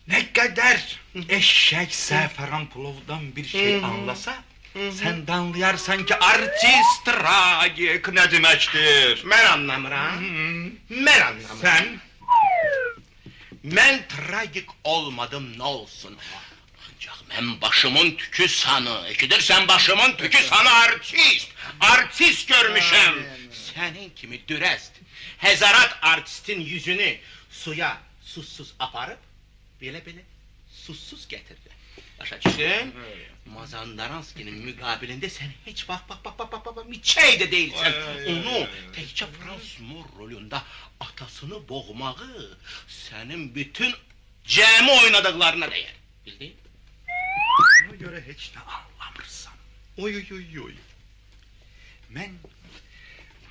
Ne kadar eşek Səfəran Pulov'dan bir şey anlasa, sen de anlayarsan ki artist tragik ne demektir. Ben anlamıram. Ben anlamıram. Sen? Ben tragik olmadım ne olsun. Ancak ben başımın tükü sanı. Eşidirsen başımın tükü sanı artist. Artist görmüşüm. Senin kimi dürest, hezarat artistin yüzünü suya susuz aparıp böyle susuz getirdi. Başa düştün? Mazandaranski'nin mükabilinde sen hiç bak bir şey de değilsen. Onu təkcə Frans Mor rolünde atasını boğmağı senin bütün cemi oynadıklarına değer. Bildin? Ona göre hiç de anlamırsan. Oy. Ben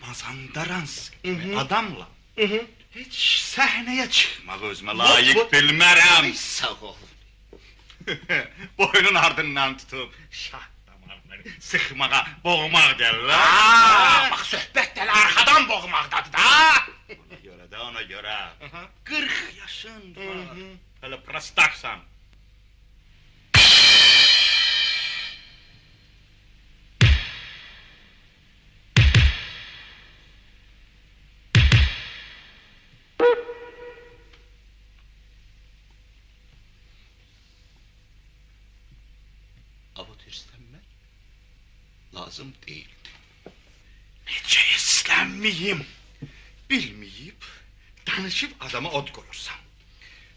Mazandaransk adamla hiç sahneye çıkmak özüme layık bilmərəm. Sağ ol. Boynun ardından tutup şah damarları sıkmağa, boğmaq derler. Bak söhbət dəli arxadan boğmaqdadır da. Ona göre 40 yaşın var. Hele prostaksan. Abut istenmek lazım değildi. Nece islenmeyeyim, bilmeyip, danışıp adama od koyursam.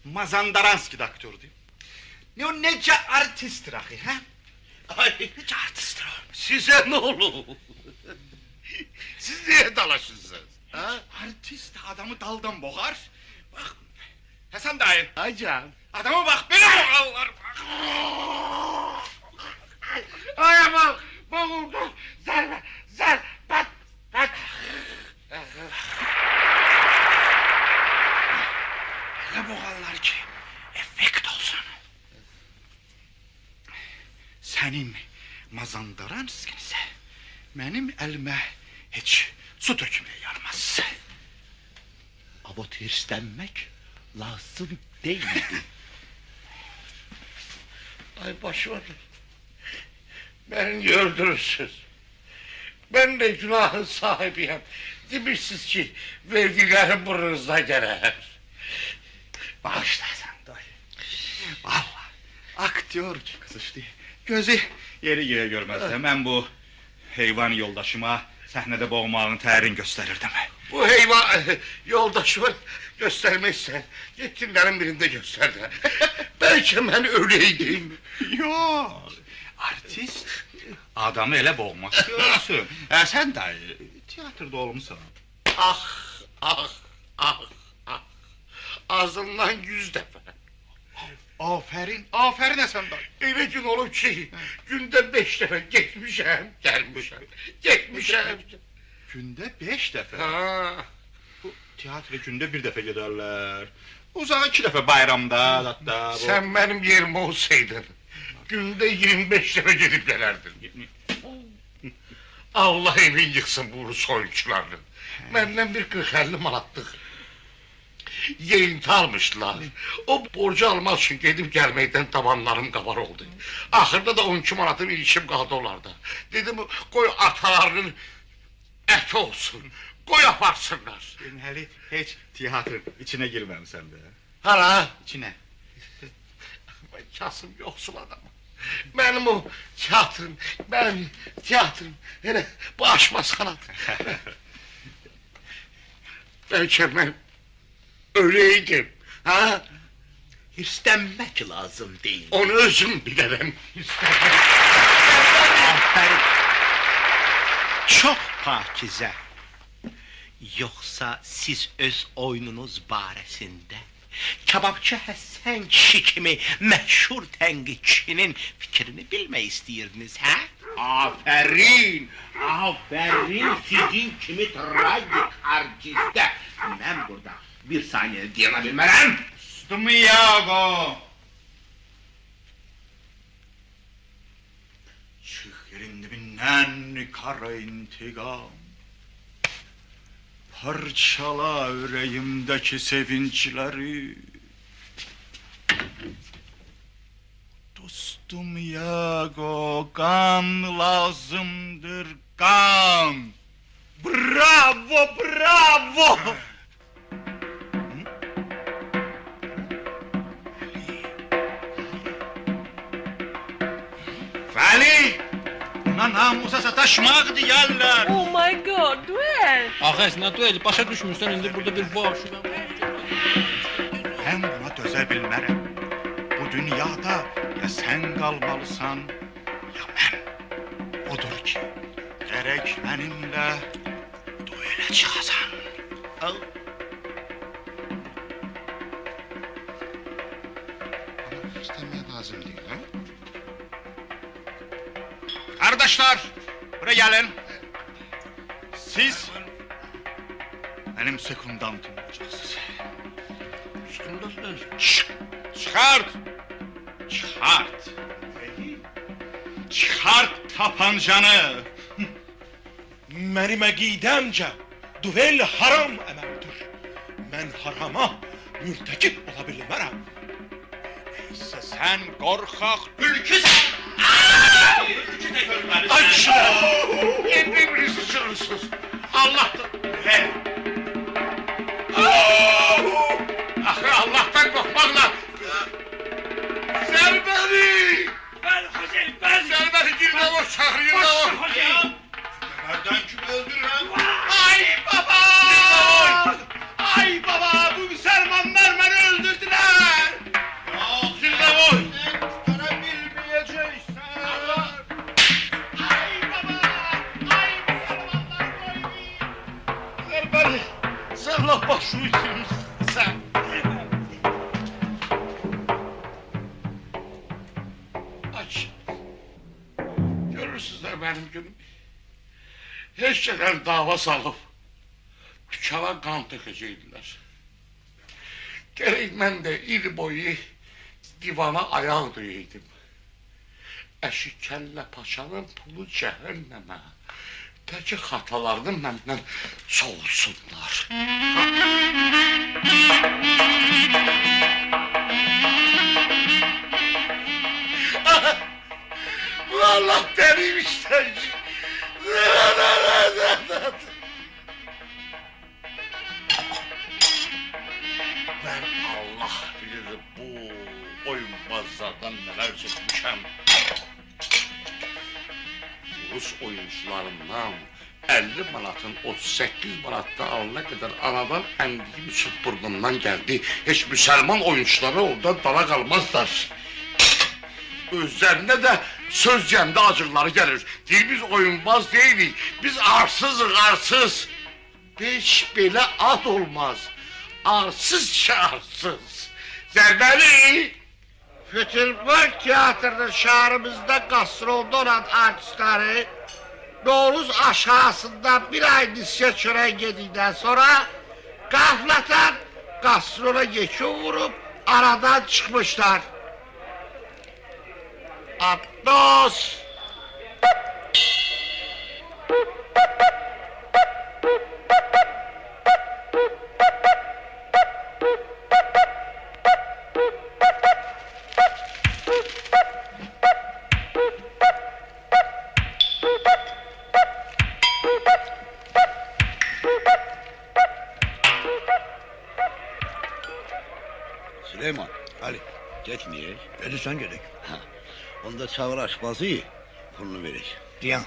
Mazandaranski doktordu. Ne o nece artisttir ahi, ha? Ay, nece artisttir o? Size ne olur? Siz niye dalaşırsınız? Ha? Artist adamı daldan boğar. Bak, Hasan dayı. Hocam. Adama bak, beni boğarlar. Ayağım boğuldu. Zar, pat. Ne boğarlar ki, efekt olsun. Senin Mazandaransk'in ise benim elime hiç su dökmeye yarmaz. Abut istenmek lazım değildi. Ay başım. Beni öldürürsünüz. Ben de günahın sahibiyim. Demişsiniz ki vergilerim burunuzda gelir. Bağışla sen dayı. Vallahi aktör kızıştı. Gözü yeri göğe görmezdi. Ben bu heyvan yoldaşıma sahnede boğmağın tərin gösterirdim. Bu heyvan yoldaşımı göstermezsen yetimlerin birinde gösterdi. Belki ben öleydim. Yok. Artist adamı ele boğmak istiyorsun. Sen dayı tiyatroda olmuşsun. Ah. Ağzından 100 defa. Aferin Hasan dayı. Öyle gün olur ki günde 5 defa gelmişim. Günde 5 defa? Ha. Bu tiyatro günde 1 defa giderler. Uzağa 2 defa bayramda hatta. Sen benim yerim olsaydın günde 25 defa gelip gelerdin. Allah evin yıksın bu Rus oyuncularını. Benden bir 40-50 manatlık yayıntı almıştılar. O borcu almak için gidip gelmekten tabanlarım kabar oldu. Ahırda da 12 manatım ilişim kaldı onlarda. Dedim koy atalarının eti olsun. Koy yaparsınlar. Deməli hiç tiyatro içine girməmsən də. Hala? İçine. Ben Kasım yoksul adamım. Benim o tiyatrım, hele başma sanat. Belki ben öyleydim, ha? İstenmek lazım değil. Onu özüm bilirim. Aferin. Çok pakize. Yoksa siz öz oyununuz baresinde Kebapçı Həsən kişi kimi məşhur tənqidçinin fikrini bilmək istiyirdiniz, hə? Aferin sizin kimi tragik artistə. Mən burada bir saniye diyana bilmərəm. Stumiyago! Çıx yerin dibindən kara intiqam. Parçala yüreğimdeki sevinçleri. Dostum Yago, kan lazımdır, kan. Bravo! Vali! Buna namusa sataşmaq deyərlər. Oh my god, duel! Ağays, nə duel? Başa düşmürsən, indi burada bir boğuşma. Ben buna döze bilmərəm. Bu dünyada ya sen qalmalısan, ya mən. Odur ki, gərək mənimlə duelə çıxasan. Al. İstəmək lazım deyil, ha? Kardeşler, buraya gelin. Siz benim sekundantım olacaksınız. Sekundant Çıkart! Çıkart! Çıkart tapancanı! Mənim əqidəmcə duel haram əməldir. Mən harama mürtəkib ola bilmərəm. Sen korkak ülküsün! Aşağı! Emrimiz sınırsız. Allah'tan... Ahı Allah'tan korkmakla... Zerberi! Ben Hacel, ben! Zerberi girme o şahriyine o! Nereden kim öldürür? Ay baba! Ay baba! Bu Müslümanlar beni öldürdüler! Girme o! Sana bilmeyeceksin. Ay baba! Ay Müslümanlar koydu! Zerberi! Sen Allah başlıyorsun sen! Aç! Görürsünüzler benim günüm. Hiç şeyden dava salıp dükana kan tökecekdiler. Gerek ben de il boyu divana ayak duyaydım. Eşi kelle paşanın pulu cehenneme. Teki hatalarını benden soğusunlar. Bu Allah deniymişler. Ben Allah bilir bu oyunbazlardan neler çekmişim. Rus oyuncularından 50 manatın 38 manattan alana kadar anadan emdiği bir süt burnundan geldi. Hiç Müslüman oyuncuları orada dala kalmazlar. Üzerinde de söz cemde acırları gelir. Değil biz oyunbaz değiliz. Biz arsızız arsız. Hiç bile ad olmaz. Arsız şarsız. Zerbeli! Fütürburg Tiyatro'nun şehrimizde gastrolda olan artistleri Novruz aşağısında bir ay nisye çören yedikten sonra gafleten gastrola geçi vurup aradan çıkmışlar. Atnos! Süleyman, Ali, geçmeyek. Gelirsen gerek. Ha, onda çağır aşpazı, pulunu verek. Diyan.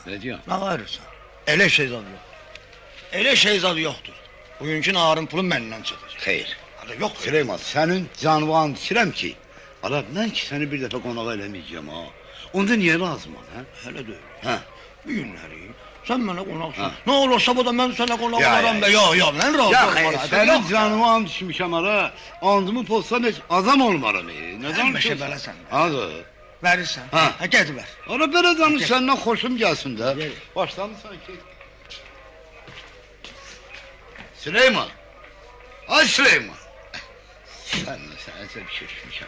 Ne diyan? Ne varırsan? Ele şey zadı yok. Ele şey zadı yoktur. Bugünkü ağrın pulu məndən çəkəcək. Xeyr. Hala yok. Süleyman, senin canvan istəyirəm ki, ala mən ki seni bir dəfə qonağa eləməyəcəm ha. Onda niye lazım ha? Hele de öyle. Ha. Bir günleri sen bana konaksın. Ha. Ne olursa bu da ben sana konak Ya, olaram ya, be. Ya ben razı Ya olmaram. xeyr, senin canıma and düşmüşəm ala. Andımı pozsan heç adam olmaram. Neden Beşe beləsən. Adı. Verirsen. Ha. Gel ver. Ana böyle danış senden hoşum gelsin de. Başlamışsan ki. Süleyman. Ay Süleyman. Sen bir şey düşmüşəm.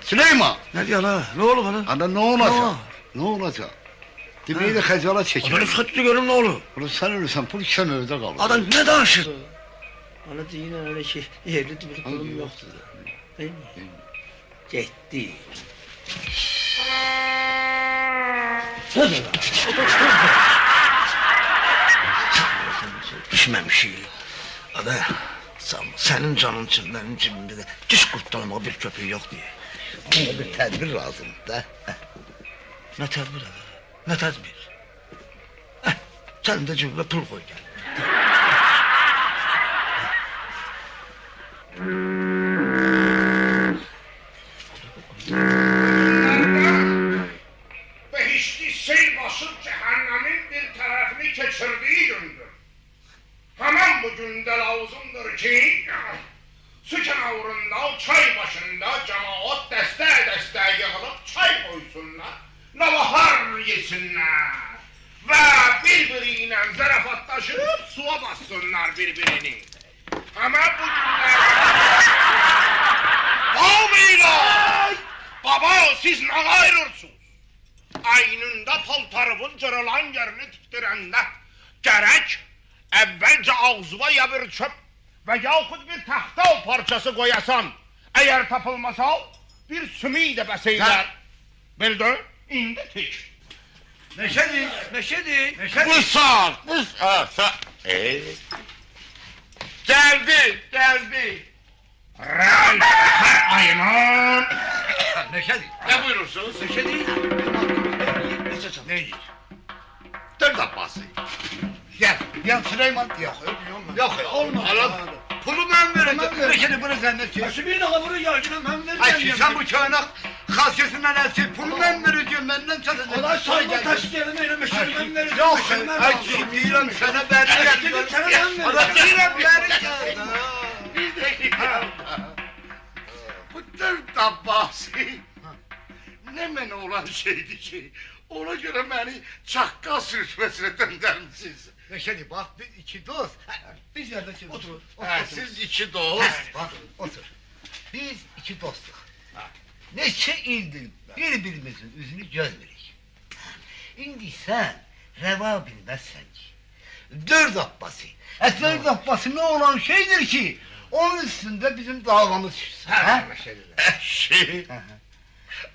Süleyman. Ne diyor la? Ne olur bana? Ana ne olacak? Ne olacak? Demeyi de xəcala çekin. Adını sıkıntı görüm ne olur? Ulan sen ölürsen pul ikişen evde kalır. Adam ne danışır? Bana deyin öyle şey. Evli bir kulum yoktu. Değil mi? Gitti. Hadi lan. Düşmemiş iyi. Ada, senin canın için benim cebimde de diş kurtarma bir köpeği yok diye. Buna bir tedbir lazım da. Ne tedbir ada? Ne tedbir? Sen de cebime pul koy gel. kucaklaşıp suya bassınlar birbirini. Ama bu günler... Olmayın! Baba, siz ne ayırırsınız? Aynında paltarımın cırılan yerini tikdirende gerek evvelce ağzıma ya bir çöp ve yahut bir tahta parçası koyasan, eğer tapılmasa bir sümüğü de beseyler. Bildin? İndi tik. Neşedi, Neşedi. Bu saat. Geldi. Her ayının. Neşedi. Ne buyurursunuz? Neşedi. Ne? Dört Abbasi. Gel Süleyman. Yok olmaz. Pulu ben vereceğim. Neşeli bunu zannediyorsun. Nasıl bir daha bunu yargının ben Ay vereceğim. sen bu köyüne kalçasından elçi pulu ben vereceğim benden çatacak. Ulan sorma taş diyelim öyle meşhur ben vereceğim. Yok ay diyorum sana ben vereceğim. Sana ben Diyorum Bu dört Abbasi. Ne mene olan şeydi ki? Ona göre beni çakkal sürtmesine döndürmüşsünüz. Neşeli bak biz iki dost. Biz yerde otur. Siz iki dost. Bak otur. Biz iki dostuk. Neçe ildir birbirimizin yüzünü gözlerik. Şimdi sen reva bilmezsen ki. Dört Abbasi. Dört Abbasi ne olan şeydir ki? Onun üstünde bizim davamız çıksın. Şey.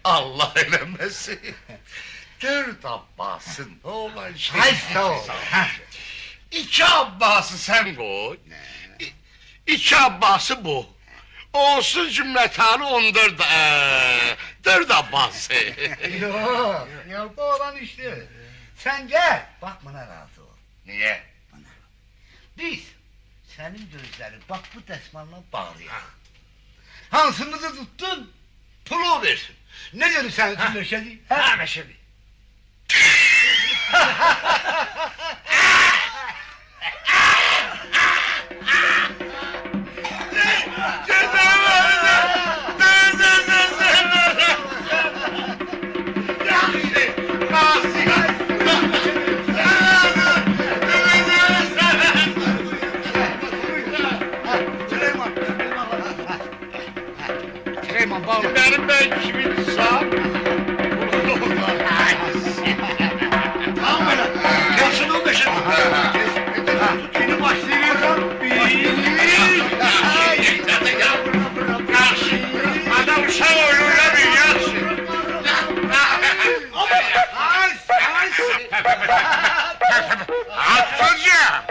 Allah eylemesin. Dört Abbas'ın ne olan şey. Hay sağ ol. İki Abbas'ı sen koy. İki Abbas'ı bu. Olsun cümletanı 14 dört Abbas'ı. Yok bu olan işte. Sen gel. Bak bana razı ol. Niye? Biz senin gözlerin bak bu desmanla bağlayalım. Hansımızı tuttun pulu versin. Ne diyorsun sen için Neşeli? Ha Neşedi. Süleyman bağlı. Benim ben kimin sağ? Tamam mı lan? Gel şunu Neşeli. Beni başlayalım. Adam uşak oyununa bir yaksın. Atacağım.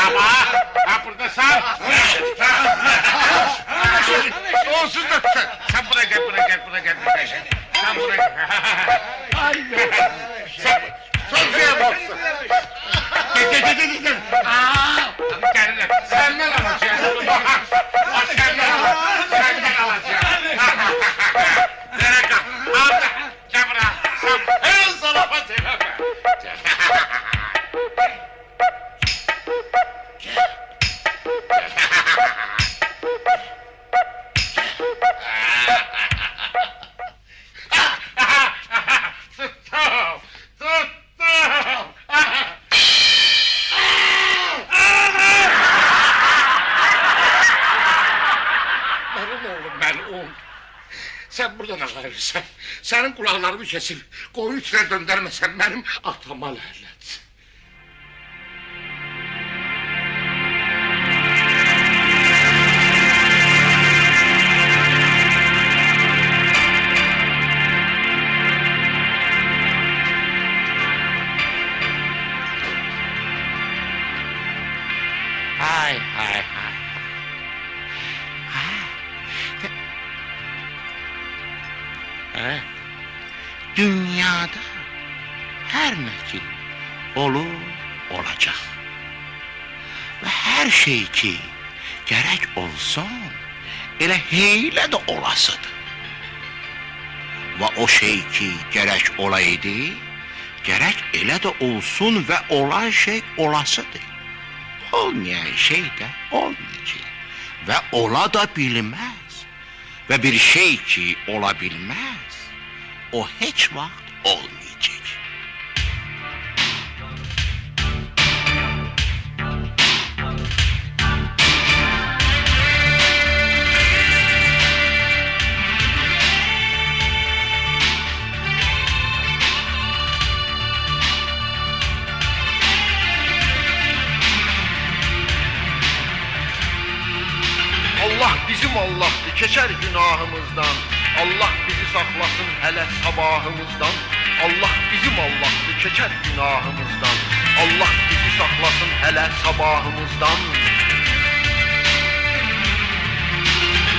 Ama burada sen. Olsun da sen buraya gel. Sen buraya gel. Sen şeye baksın. Gel. Senden alacağım. Senden alacağım. Nereye kal? Gel buraya. Sen zarafat edeme. Sen buradan ayrılırsan, senin kulaklarımı kesip koyun içine döndürmesen benim atama lanet. Hay. Dünyada her ne ki olur olacak. Ve her şey ki gerek olsun elə heylə de olasıdır. Ve o şey ki gerek olaydı, gerek elə de olsun ve olan şey olasıdır. Olmayan şey de olmayacak ve ola da bilmez. Ve bir şey ki olabilmez, o hiç vaxt olmayacak. günahımızdan. Allah bizi saxlasın hələ sabahımızdan. Allah bizim Allahdır, keçər günahımızdan. Allah bizi saxlasın hələ sabahımızdan.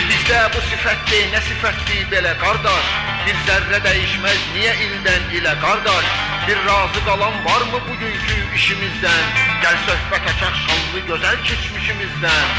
Bizdə bu sifətdir, nə sifətdir belə qardaş? Bir zərrə dəyişməz niyə ildən ilə qardaş? Bir razı qalan varmı bugünkü işimizdən? Gəl söhbət açaq şanlı gözəl keçmişimizdən.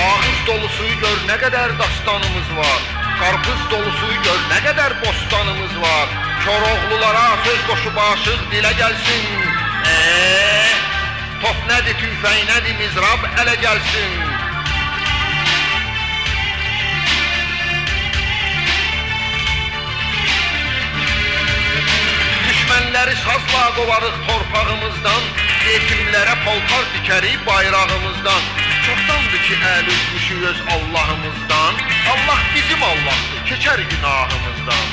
Ağız dolusuyu gör nə qədər dastanımız var. Qarpız dolusuyu gör nə qədər bostanımız var. Koroğlulara söz qoşub aşıq dilə gəlsin. Top nədir, tüfəng nədir, mizrab ələ gəlsin. Düşmənləri sazla qovarıq torpağımızdan. Yetimlərə paltar dikərik bayrağımızdan. Çoxdandır ki, əl üzmüşük öz Allahımızdan. Allah bizim Allahdır, keçər günahımızdan.